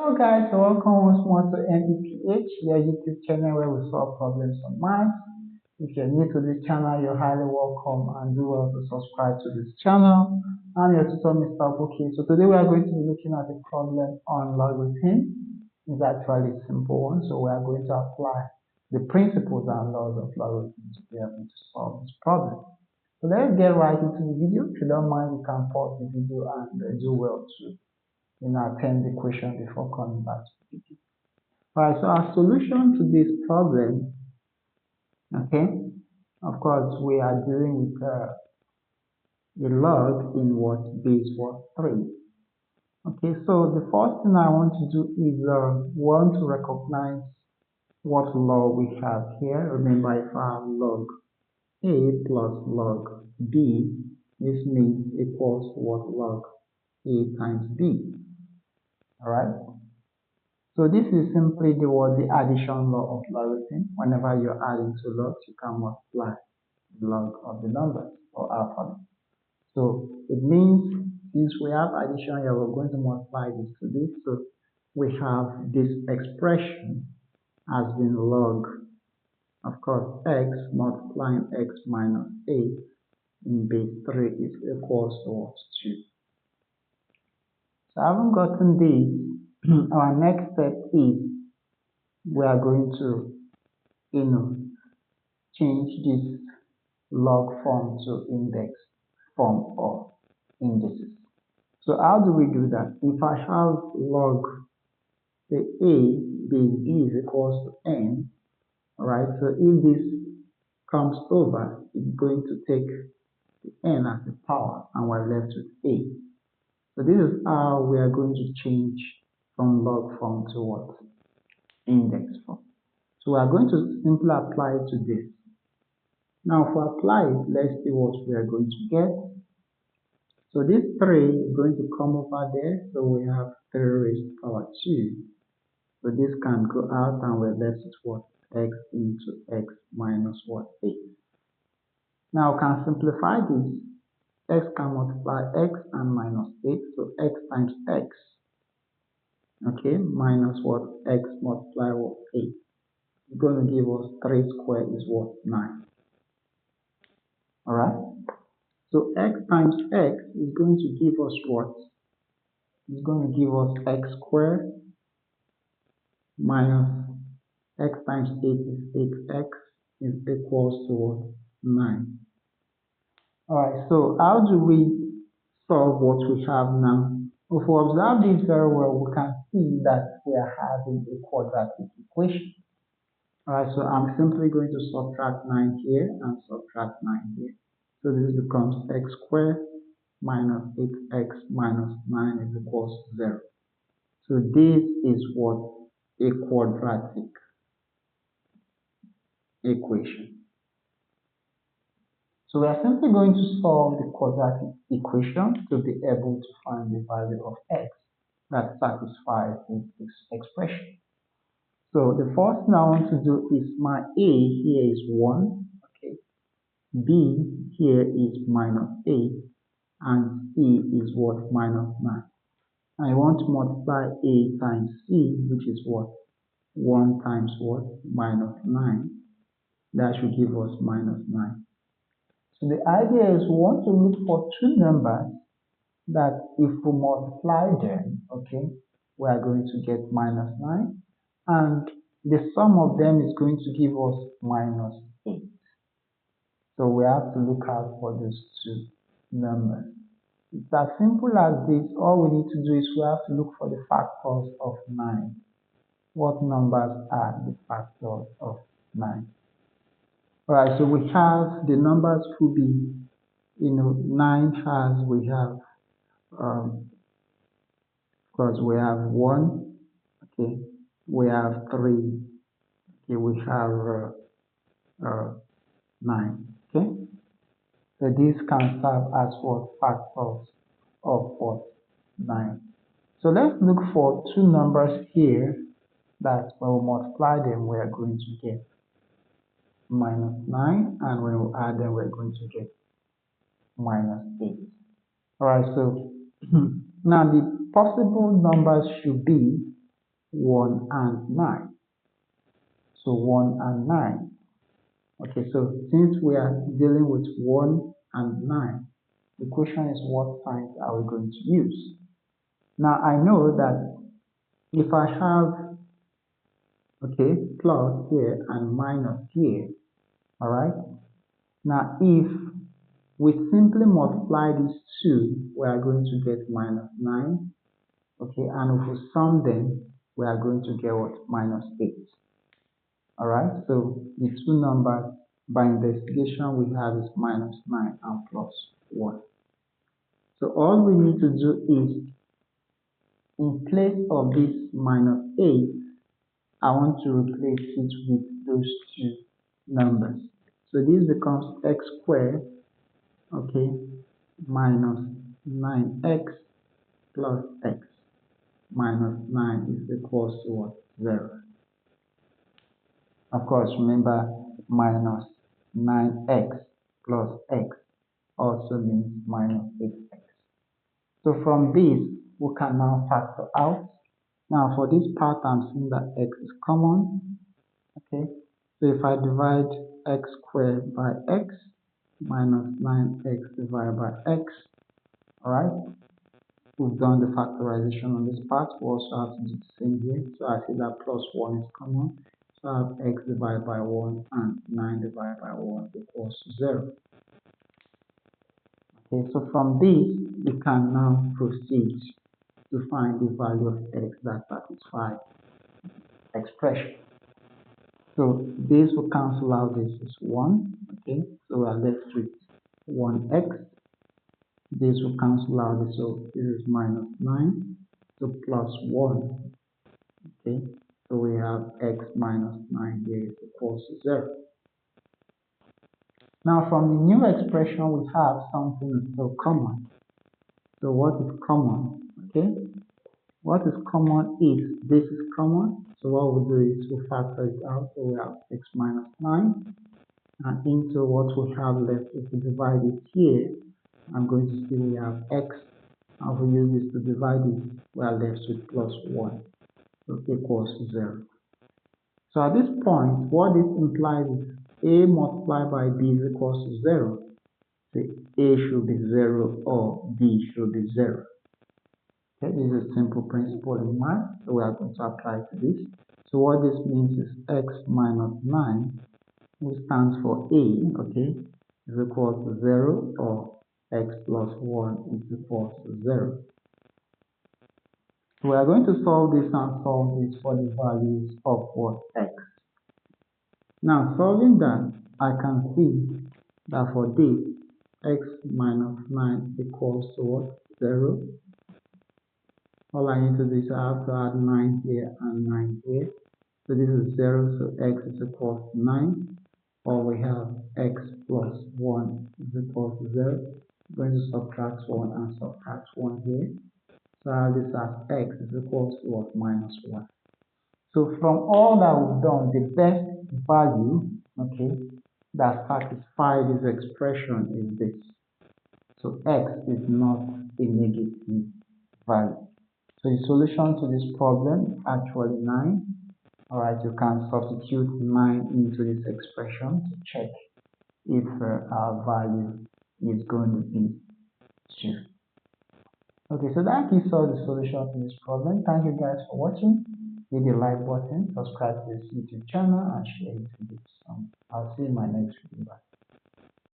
Hello guys, so welcome once more to NEPH, your YouTube channel where we solve problems on math. If you're new to this channel, you're highly welcome and do well to subscribe to this channel. I'm your tutor, Mr. Buki. So today we are going to be looking at a problem on logarithm. It's actually a simple one, so we are going to apply the principles and laws of logarithm to be able to solve this problem. So let's get right into the video. If you don't mind, you can pause the video and do well to attend the question before coming back to the video. Alright, so our solution to this problem, okay, of course, we are dealing with the log in what base was 3. Okay, so the first thing I want to do is want to recognize what log we have here. Remember, if I have log A plus log B, this means equals what log A times B. Alright, so this is simply the addition law of logarithm. Whenever you're adding two logs, you can multiply the log of the numbers or alphabet. So it means since we have addition here, we're going to multiply this to this. So we have this expression has been log, of course, x multiplying x minus 8 in base 3 is equals to 2. So having gotten this, our next step is we are going to change this log form to index form of indices. So how do we do that? If I have log the a base b is equals to n, right? So if this comes over, it's going to take the n as the power and we're left with a. So this is how we are going to change from log form to what? Index form. So we are going to simply apply it to this. Now, if we apply it, let's see what we are going to get. So this 3 is going to come over there. So we have 3 raised to power 2. So this can go out and we're left with what? X into x minus what? 8. Now, we can simplify this. X can multiply x and minus 8. So x times x. Okay, minus what? X multiply what? 8. It's going to give us 3 squared is what? 9. Alright? So x times x is going to give us what? It's going to give us x squared minus x times 8 is 8x is equals to what? 9. Alright, so how do we solve what we have now? If we observe this very well, we can see that we are having a quadratic equation. Alright, so I'm simply going to subtract 9 here and subtract 9 here. So this becomes x squared minus 8x minus 9 is equals to 0. So this is what? A quadratic equation. So we are simply going to solve the quadratic equation to be able to find the value of x that satisfies this expression. So the first thing I want to do is my a here is 1, okay, b here is minus 8, and c is what? Minus 9. I want to multiply a times c, which is what? 1 times what? Minus 9. That should give us minus 9. So the idea is we want to look for two numbers that if we multiply them, okay, we are going to get minus 9. And the sum of them is going to give us minus 8. So we have to look out for those two numbers. It's as simple as this. All we need to do is we have to look for the factors of 9. What numbers are the factors of 9? Alright, so we have the numbers could be, 9 has, we have, because we have 1, okay, we have 3, okay, we have 9, okay. So this can serve as what? Factors of what? 9. So let's look for two numbers here that when we multiply them, we are going to get minus 9, and when we add them, we're going to get minus 8. Alright, so now the possible numbers should be 1 and 9. So 1 and 9. Okay, so since we are dealing with 1 and 9, the question is what signs are we going to use? Now I know that if I have, okay, plus here and minus here, alright? Now if we simply multiply these two, we are going to get minus 9, okay, and if we sum them, we are going to get what? Minus 8. Alright, so the two numbers by investigation we have is minus 9 and plus 1. So all we need to do is, in place of this minus 8, I want to replace it with those two numbers. So this becomes x squared, okay, minus 9x plus x minus 9 is equals to what? 0. Of course, remember minus 9x plus x also means minus 8x. So from this, we can now factor out. Now for this part, I'm seeing that x is common. Okay, so if I divide x squared by x minus 9x divided by x, alright, we've done the factorization on this part. We also have to do the same here. So I see that plus 1 is common. So I have x divided by 1 and 9 divided by 1 equals 0. Okay, so from this, we can now proceed to find the value of x that satisfies expression. So this will cancel out, this is 1, okay, so we are left with 1x. This will cancel out, so this is minus 9, so plus 1, okay, so we have x minus 9 here is equals to 0. Now from the new expression we have something so common. So what is common? Okay, what is common is this is common. So what we'll do is we'll factor it out. So we have x minus 9 and into what we have left. If we divide it here, I'm going to see we have x, and if we use this to divide it, we are left with plus 1, so equals to 0. So at this point, what this implies is a multiplied by b is equals to 0. So a should be 0 or b should be 0. Okay, this is a simple principle in math, so we are going to apply to this. So what this means is x minus 9, which stands for a, okay, is equal to 0 or x plus 1 is equal to 0. So we are going to solve this and solve this for the values of what? X. Now solving that, I can see that for this, x minus 9 equals to what? 0. All I need to do is I have to add 9 here and 9 here. So this is 0, so x is equal to 9. Or we have x plus 1 is equal to 0. I'm going to subtract 1 and subtract 1 here. So I have this as x is equal to what? Minus 1. So from all that we've done, the best value, okay, that satisfies this expression is this. So x is not a negative value. So the solution to this problem is actually 9. Alright, you can substitute 9 into this expression to check if our value is going to be 2. Okay, so that gives us the solution to this problem. Thank you guys for watching. Hit the like button, subscribe to this YouTube channel, and share it with some. I'll see you in my next video. Bye.